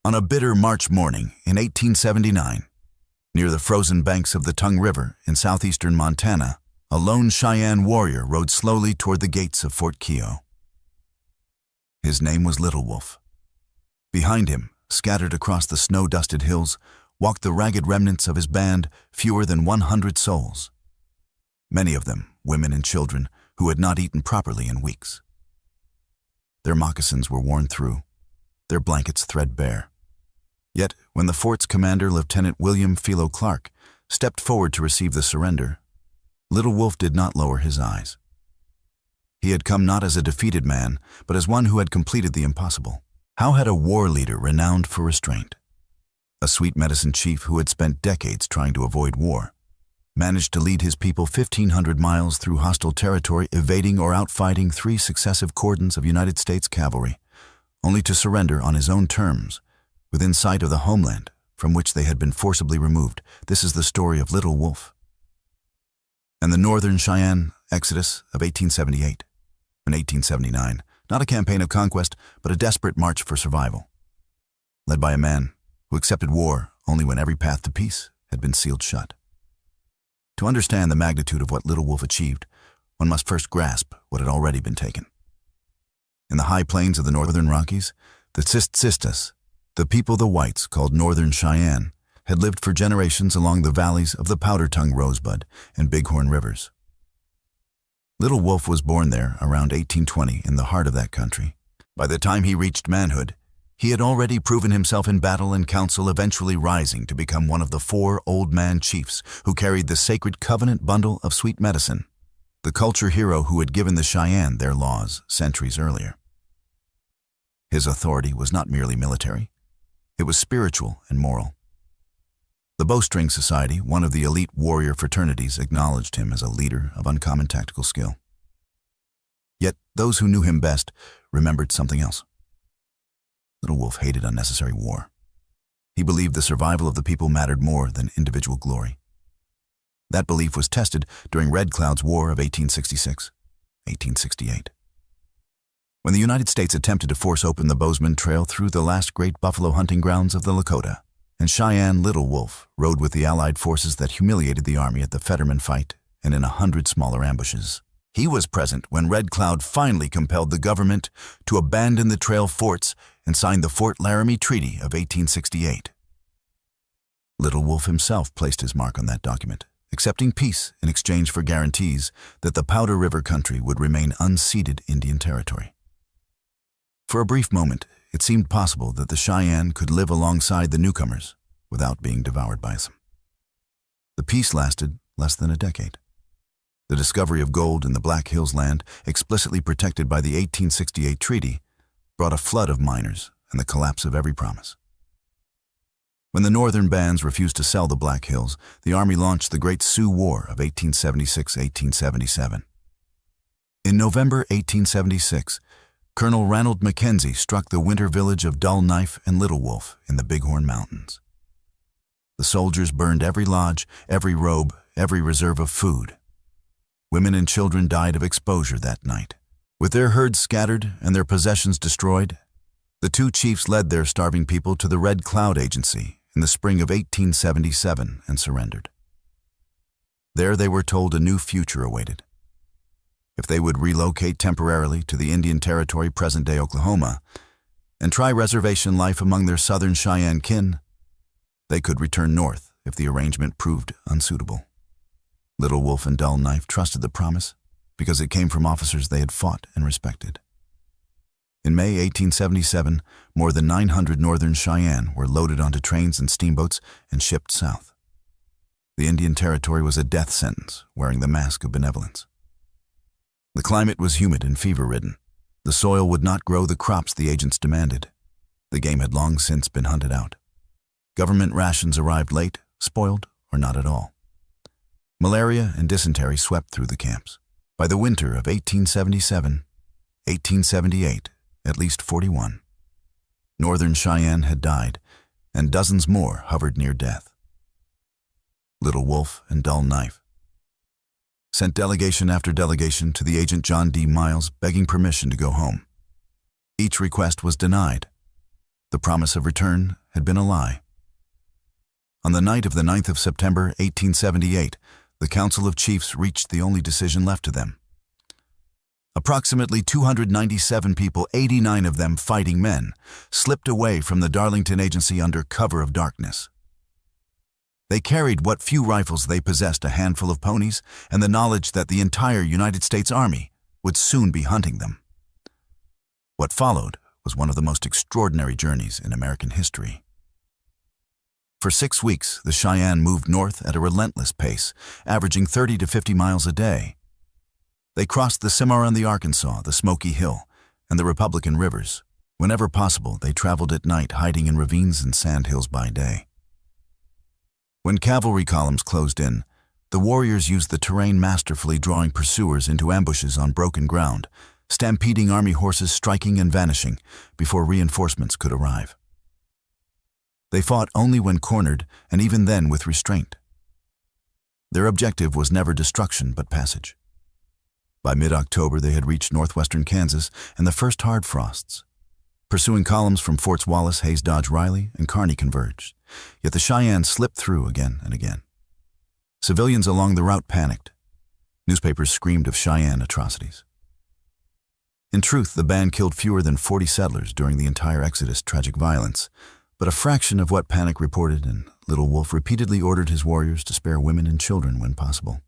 On a bitter March morning in 1879, near the frozen banks of the Tongue River in southeastern Montana, a lone Cheyenne warrior rode slowly toward the gates of Fort Keogh. His name was Little Wolf. Behind him, scattered across the snow-dusted hills, walked the ragged remnants of his band, fewer than 100 souls. Many of them women and children who had not eaten properly in weeks. Their moccasins were worn through, their blankets threadbare. Yet, when the fort's commander, Lieutenant William Philo Clark, stepped forward to receive the surrender, Little Wolf did not lower his eyes. He had come not as a defeated man, but as one who had completed the impossible. How had a war leader renowned for restraint, a sweet medicine chief who had spent decades trying to avoid war, managed to lead his people 1,500 miles through hostile territory, evading or outfighting 3 successive cordons of United States cavalry, only to surrender on his own terms, within sight of the homeland from which they had been forcibly removed? This is the story of Little Wolf. And the Northern Cheyenne Exodus of 1878 and 1879, not a campaign of conquest, but a desperate march for survival, led by a man who accepted war only when every path to peace had been sealed shut. To understand the magnitude of what Little Wolf achieved, one must first grasp what had already been taken. In the high plains of the Northern Rockies, the Tsitsistas, the people the whites called Northern Cheyenne, had lived for generations along the valleys of the Powder Tongue, Rosebud, and Bighorn rivers. Little Wolf was born there around 1820 in the heart of that country. By the time he reached manhood, he had already proven himself in battle and council, eventually rising to become one of the 4 old man chiefs who carried the sacred covenant bundle of sweet medicine, the culture hero who had given the Cheyenne their laws centuries earlier. His authority was not merely military. It was spiritual and moral. The Bowstring Society, one of the elite warrior fraternities, acknowledged him as a leader of uncommon tactical skill. Yet those who knew him best remembered something else. Little Wolf hated unnecessary war. He believed the survival of the people mattered more than individual glory. That belief was tested during Red Cloud's War of 1866-1868. When the United States attempted to force open the Bozeman Trail through the last great buffalo hunting grounds of the Lakota, and Cheyenne Little Wolf rode with the Allied forces that humiliated the Army at the Fetterman Fight and in 100 smaller ambushes. He was present when Red Cloud finally compelled the government to abandon the trail forts and signed the Fort Laramie Treaty of 1868. Little Wolf himself placed his mark on that document, accepting peace in exchange for guarantees that the Powder River country would remain unceded Indian territory. For a brief moment, it seemed possible that the Cheyenne could live alongside the newcomers without being devoured by them. The peace lasted less than a decade. The discovery of gold in the Black Hills land, explicitly protected by the 1868 treaty, brought a flood of miners and the collapse of every promise. When the northern bands refused to sell the Black Hills, the Army launched the Great Sioux War of 1876-1877. In November 1876, Colonel Ranald Mackenzie struck the winter village of Dull Knife and Little Wolf in the Bighorn Mountains. The soldiers burned every lodge, every robe, every reserve of food. Women and children died of exposure that night. With their herds scattered and their possessions destroyed, the 2 chiefs led their starving people to the Red Cloud Agency in the spring of 1877 and surrendered. There they were told a new future awaited. If they would relocate temporarily to the Indian Territory, present-day Oklahoma, and try reservation life among their southern Cheyenne kin, they could return north if the arrangement proved unsuitable. Little Wolf and Dull Knife trusted the promise because it came from officers they had fought and respected. In May 1877, more than 900 Northern Cheyenne were loaded onto trains and steamboats and shipped south. The Indian Territory was a death sentence, wearing the mask of benevolence. The climate was humid and fever-ridden. The soil would not grow the crops the agents demanded. The game had long since been hunted out. Government rations arrived late, spoiled, or not at all. Malaria and dysentery swept through the camps. By the winter of 1877-1878, at least 41, Northern Cheyenne had died, and dozens more hovered near death. Little Wolf and Dull Knife sent delegation after delegation to the agent John D. Miles begging permission to go home. Each request was denied. The promise of return had been a lie. On the night of the 9th of September, 1878, the Council of Chiefs reached the only decision left to them. Approximately 297 people, 89 of them fighting men, slipped away from the Darlington Agency under cover of darkness. They carried what few rifles they possessed, a handful of ponies, and the knowledge that the entire United States Army would soon be hunting them. What followed was one of the most extraordinary journeys in American history. For 6 weeks, the Cheyenne moved north at a relentless pace, averaging 30 to 50 miles a day. They crossed the Cimarron, the Arkansas, the Smoky Hill, and the Republican rivers. Whenever possible, they traveled at night, hiding in ravines and sandhills by day. When cavalry columns closed in, the warriors used the terrain masterfully, drawing pursuers into ambushes on broken ground, stampeding army horses, striking and vanishing before reinforcements could arrive. They fought only when cornered, and even then with restraint. Their objective was never destruction but passage. By mid-October, they had reached northwestern Kansas and the first hard frosts. Pursuing columns from Forts Wallace, Hayes, Dodge, Riley, and Kearny converged, yet the Cheyenne slipped through again and again. Civilians along the route panicked. Newspapers screamed of Cheyenne atrocities. In truth, the band killed fewer than 40 settlers during the entire exodus, tragic violence, but a fraction of what panic reported, and Little Wolf repeatedly ordered his warriors to spare women and children when possible.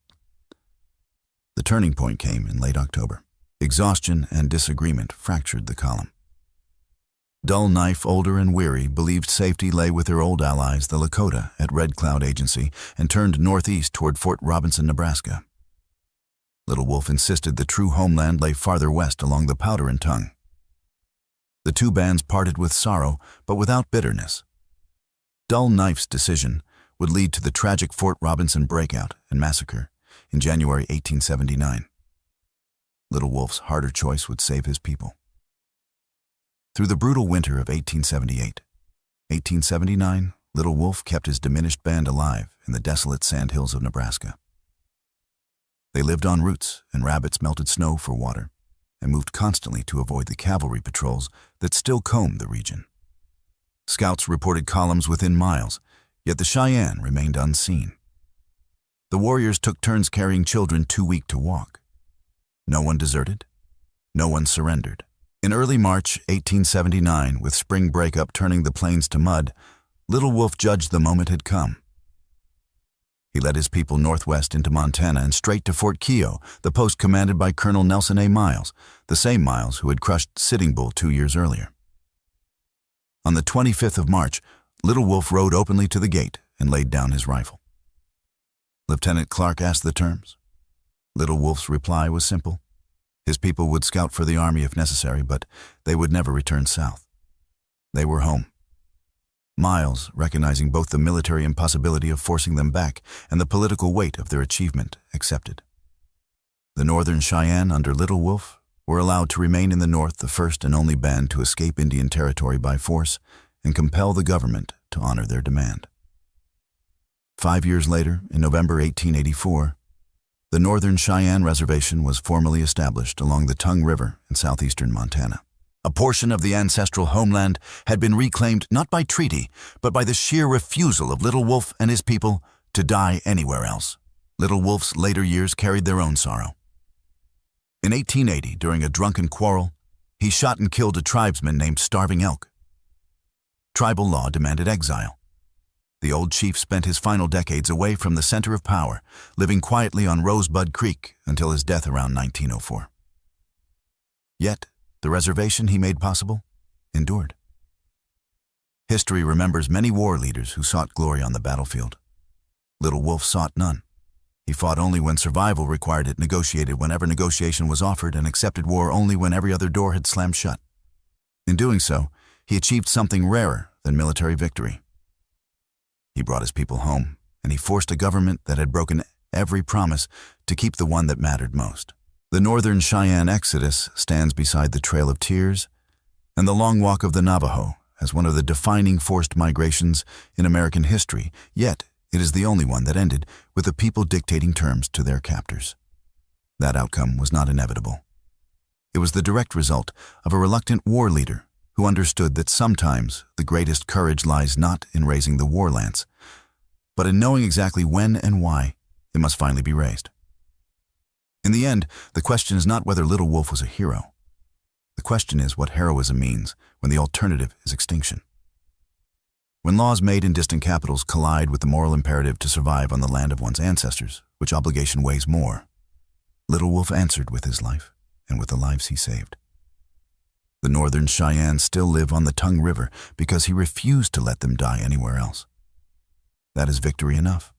The turning point came in late October. Exhaustion and disagreement fractured the column. Dull Knife, older and weary, believed safety lay with their old allies, the Lakota, at Red Cloud Agency, and turned northeast toward Fort Robinson, Nebraska. Little Wolf insisted the true homeland lay farther west along the Powder and Tongue. The two bands parted with sorrow, but without bitterness. Dull Knife's decision would lead to the tragic Fort Robinson breakout and massacre in January 1879. Little Wolf's harder choice would save his people. Through the brutal winter of 1878, 1879, Little Wolf kept his diminished band alive in the desolate sandhills of Nebraska. They lived on roots and rabbits, melted snow for water, and moved constantly to avoid the cavalry patrols that still combed the region. Scouts reported columns within miles, yet the Cheyenne remained unseen. The warriors took turns carrying children too weak to walk. No one deserted. No one surrendered. In early March 1879, with spring breakup turning the plains to mud, Little Wolf judged the moment had come. He led his people northwest into Montana and straight to Fort Keogh, the post commanded by Colonel Nelson A. Miles, the same Miles who had crushed Sitting Bull 2 years earlier. On the 25th of March, Little Wolf rode openly to the gate and laid down his rifle. Lieutenant Clark asked the terms. Little Wolf's reply was simple. His people would scout for the army if necessary, but they would never return south. They were home. Miles, recognizing both the military impossibility of forcing them back and the political weight of their achievement, accepted. The Northern Cheyenne, under Little Wolf, were allowed to remain in the north, the first and only band to escape Indian territory by force and compel the government to honor their demand. 5 years later, in November 1884, the Northern Cheyenne Reservation was formally established along the Tongue River in southeastern Montana. A portion of the ancestral homeland had been reclaimed not by treaty, but by the sheer refusal of Little Wolf and his people to die anywhere else. Little Wolf's later years carried their own sorrow. In 1880, during a drunken quarrel, he shot and killed a tribesman named Starving Elk. Tribal law demanded exile. The old chief spent his final decades away from the center of power, living quietly on Rosebud Creek until his death around 1904. Yet, the reservation he made possible endured. History remembers many war leaders who sought glory on the battlefield. Little Wolf sought none. He fought only when survival required it, negotiated whenever negotiation was offered, and accepted war only when every other door had slammed shut. In doing so, he achieved something rarer than military victory. He brought his people home, and he forced a government that had broken every promise to keep the one that mattered most. The Northern Cheyenne Exodus stands beside the Trail of Tears and the Long Walk of the Navajo as one of the defining forced migrations in American history, yet it is the only one that ended with the people dictating terms to their captors. That outcome was not inevitable. It was the direct result of a reluctant war leader who understood that sometimes the greatest courage lies not in raising the war lance, but in knowing exactly when and why it must finally be raised. In the end, the question is not whether Little Wolf was a hero. The question is what heroism means when the alternative is extinction. When laws made in distant capitals collide with the moral imperative to survive on the land of one's ancestors, which obligation weighs more? Little Wolf answered with his life and with the lives he saved. The Northern Cheyenne still live on the Tongue River because he refused to let them die anywhere else. That is victory enough.